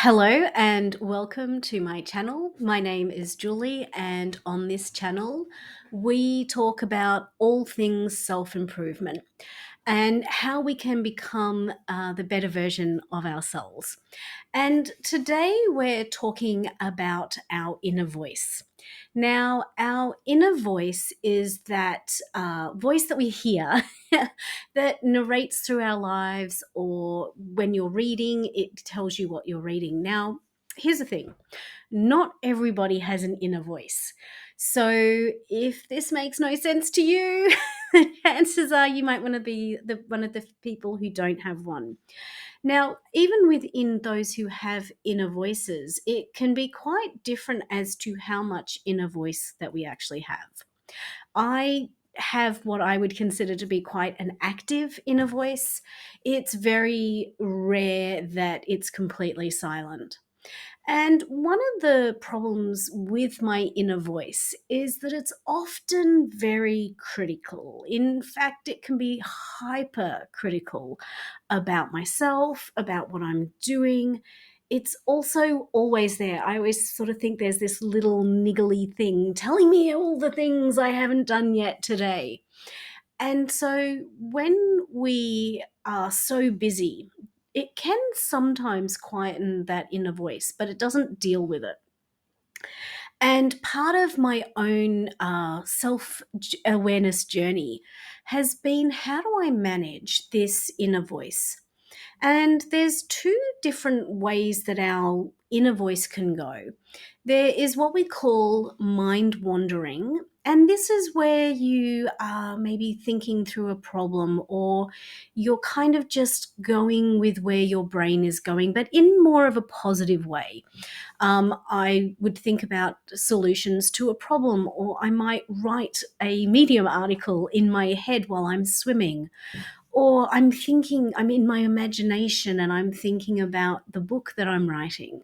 Hello and welcome to my channel. My name is Julie, and on this channel, we talk about all things self improvement and how we can become the better version of ourselves. And today we're talking about our inner voice. Now, our inner voice is that voice that we hear that narrates through our lives, or when you're reading, it tells you what you're reading. Now, here's the thing, not everybody has an inner voice. So if this makes no sense to you, chances are you might want to be one of the people who don't have one. Now, even within those who have inner voices, it can be quite different as to how much inner voice that we actually have. I have what I would consider to be quite an active inner voice. It's very rare that it's completely silent. And one of the problems with my inner voice is that it's often very critical. In fact, it can be hyper critical about myself, about what I'm doing. It's also always there. I always sort of think there's this little niggly thing telling me all the things I haven't done yet today. And so when we are so busy, it can sometimes quieten that inner voice, but it doesn't deal with it. And part of my own self awareness journey has been, how do I manage this inner voice? And there's two different ways that our inner voice can go. There is what we call mind wandering. And this is where you are maybe thinking through a problem, or you're kind of just going with where your brain is going, but in more of a positive way. I would think about solutions to a problem, or I might write a Medium article in my head while I'm swimming, or I'm in my imagination and I'm thinking about the book that I'm writing.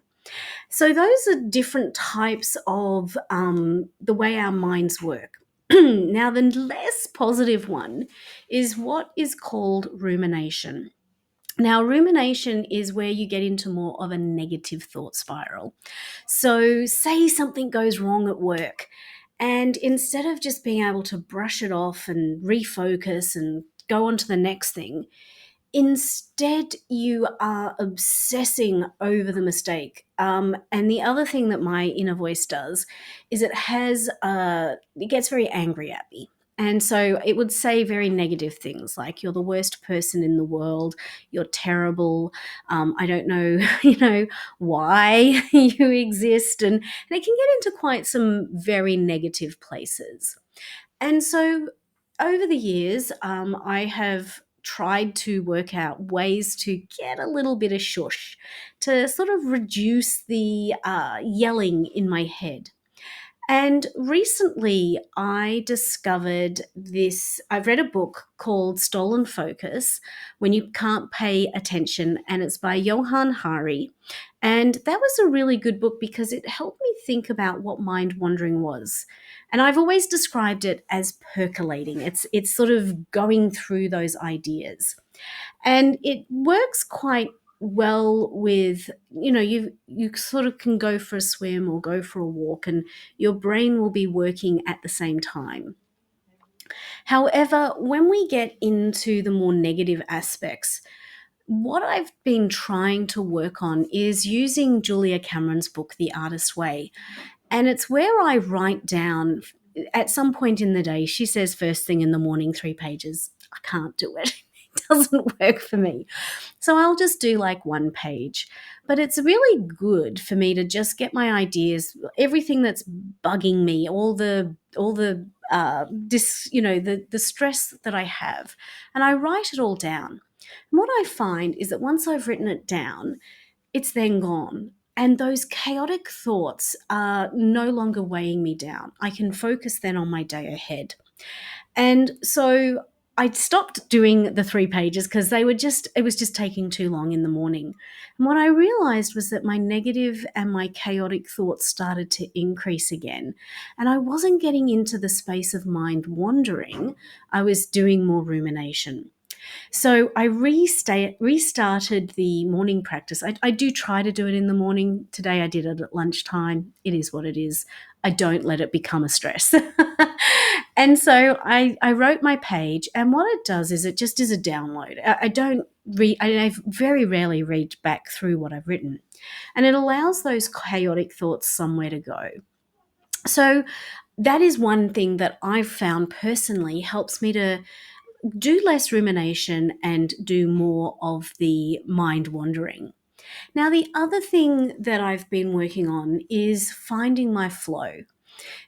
So, those are different types of the way our minds work. Now, the less positive one is what is called rumination. Now, rumination is where you get into more of a negative thought spiral. So, say something goes wrong at work, and instead of just being able to brush it off and refocus and go on to the next thing, instead you are obsessing over the mistake. And the other thing that my inner voice does is it gets very angry at me. And so it would say very negative things like, you're the worst person in the world, you're terrible, I don't know, why you exist. And it can get into quite some very negative places. And so over the years, I have tried to work out ways to get a little bit of shush, to sort of reduce the yelling in my head. And recently, I discovered this. I've read a book called Stolen Focus, When You Can't Pay Attention, and it's by Johann Hari. And that was a really good book because it helped me think about what mind wandering was. And I've always described it as percolating. It's sort of going through those ideas. And it works quite well with, you sort of can go for a swim or go for a walk, and your brain will be working at the same time. However, when we get into the more negative aspects, what I've been trying to work on is using Julia Cameron's book, The Artist's Way. And it's where I write down, at some point in the day, she says first thing in the morning, 3 pages. I can't do it. It doesn't work for me. So I'll just do like 1 page. But it's really good for me to just get my ideas, everything that's bugging me, the stress that I have, and I write it all down. And what I find is that once I've written it down, it's then gone. And those chaotic thoughts are no longer weighing me down. I can focus then on my day ahead. And so I stopped doing the 3 pages because it was just taking too long in the morning. And what I realized was that my negative and my chaotic thoughts started to increase again. And I wasn't getting into the space of mind wandering, I was doing more rumination. So I restarted the morning practice. I do try to do it in the morning. Today I did it at lunchtime. It is what it is. I don't let it become a stress. And so I wrote my page, and what it does is it just is a download. I don't read, I very rarely read back through what I've written. And it allows those chaotic thoughts somewhere to go. So that is one thing that I've found personally helps me to do less rumination and do more of the mind wandering. Now, the other thing that I've been working on is finding my flow.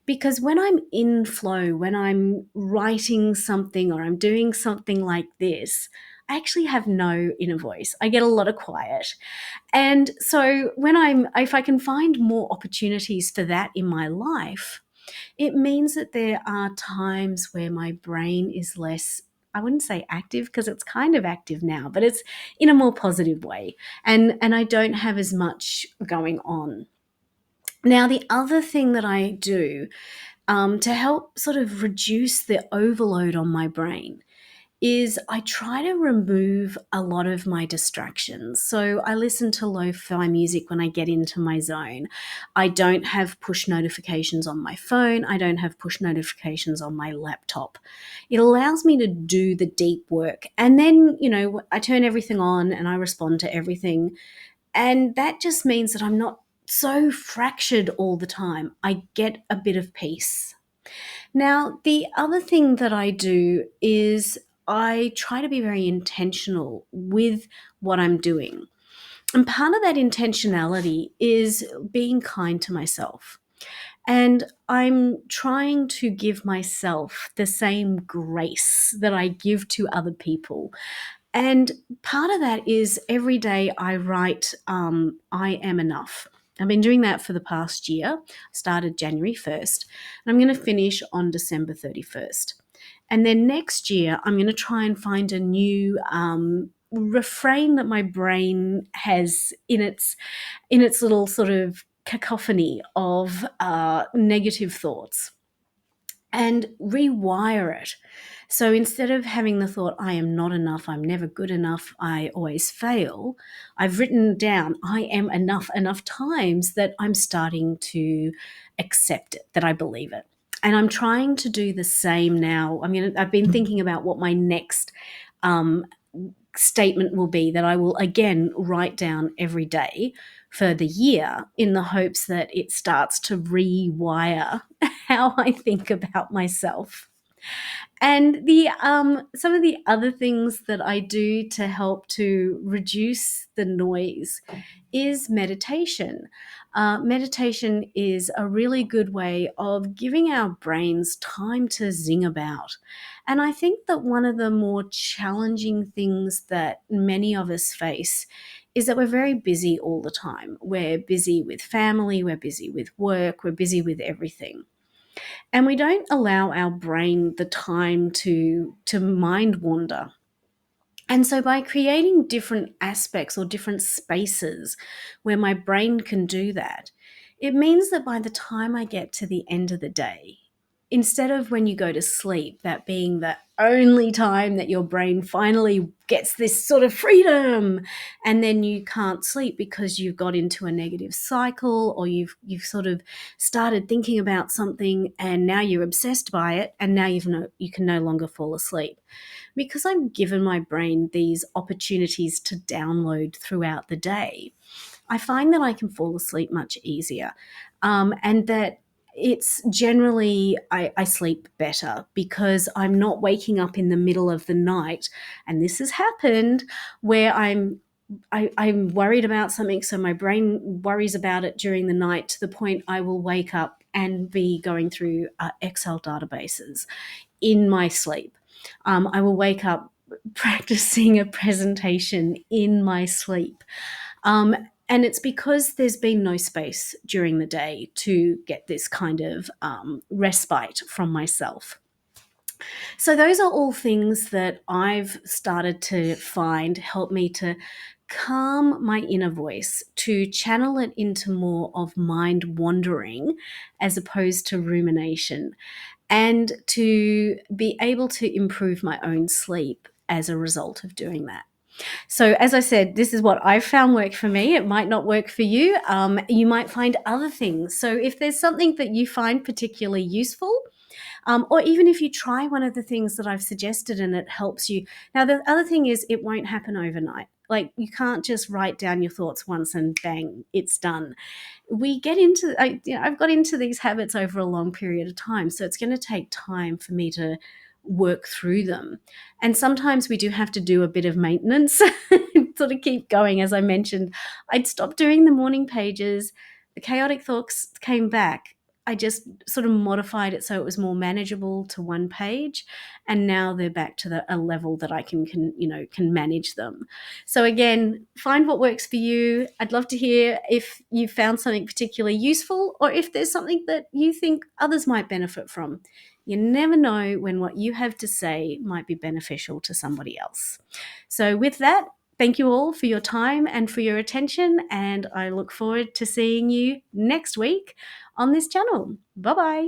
Because when I'm in flow, when I'm writing something or I'm doing something like this, I actually have no inner voice. I get a lot of quiet. And so if I can find more opportunities for that in my life, it means that there are times where my brain is less, I wouldn't say active because it's kind of active now, but it's in a more positive way. And I don't have as much going on. Now, the other thing that I do to help sort of reduce the overload on my brain is I try to remove a lot of my distractions. So I listen to lo-fi music when I get into my zone. I don't have push notifications on my phone. I don't have push notifications on my laptop. It allows me to do the deep work. And then, I turn everything on and I respond to everything. And that just means that I'm not so fractured all the time. I get a bit of peace. Now, the other thing that I do is I try to be very intentional with what I'm doing. And part of that intentionality is being kind to myself. And I'm trying to give myself the same grace that I give to other people. And part of that is every day I write, I am enough. I've been doing that for the past year. Started January 1st, and I'm going to finish on December 31st. And then next year, I'm going to try and find a new refrain that my brain has in its little sort of cacophony of negative thoughts, and rewire it. So instead of having the thought, I am not enough, I'm never good enough, I always fail, I've written down, I am enough times that I'm starting to accept it, that I believe it. And I'm trying to do the same now. I've been thinking about what my next um, statement will be that I will again write down every day for the year in the hopes that it starts to rewire how I think about myself. And the some of the other things that I do to help to reduce the noise is meditation. Meditation is a really good way of giving our brains time to zing about. And I think that one of the more challenging things that many of us face is that we're very busy all the time. We're busy with family, we're busy with work, we're busy with everything. And we don't allow our brain the time to mind wander. And so by creating different aspects or different spaces where my brain can do that, it means that by the time I get to the end of the day, instead of when you go to sleep, that being the only time that your brain finally gets this sort of freedom, and then you can't sleep because you've got into a negative cycle, or you've sort of started thinking about something and now you're obsessed by it, and now you can no longer fall asleep. Because I've given my brain these opportunities to download throughout the day, I find that I can fall asleep much easier, and that it's generally I sleep better because I'm not waking up in the middle of the night. And this has happened where I'm worried about something, so my brain worries about it during the night to the point I will wake up and be going through Excel databases in my sleep. I will wake up practicing a presentation in my sleep. Um, and it's because there's been no space during the day to get this kind of respite from myself. So, those are all things that I've started to find help me to calm my inner voice, to channel it into more of mind wandering as opposed to rumination, and to be able to improve my own sleep as a result of doing that. So, as I said, this is what I've found work for me. It might not work for you. You might find other things. So, if there's something that you find particularly useful, or even if you try one of the things that I've suggested and it helps you. Now, the other thing is, it won't happen overnight. Like, you can't just write down your thoughts once and bang, it's done. We get into, I've got into these habits over a long period of time. So it's going to take time for me to work through them. And sometimes we do have to do a bit of maintenance, sort of keep going. As I mentioned, I'd stopped doing the morning pages. The chaotic thoughts came back. I just sort of modified it so it was more manageable to one page, and now they're back to a level that I can manage them. So again, find what works for you. I'd love to hear if you found something particularly useful, or if there's something that you think others might benefit from. You never know when what you have to say might be beneficial to somebody else. So with that, thank you all for your time and for your attention, and I look forward to seeing you next week on this channel. Bye-bye.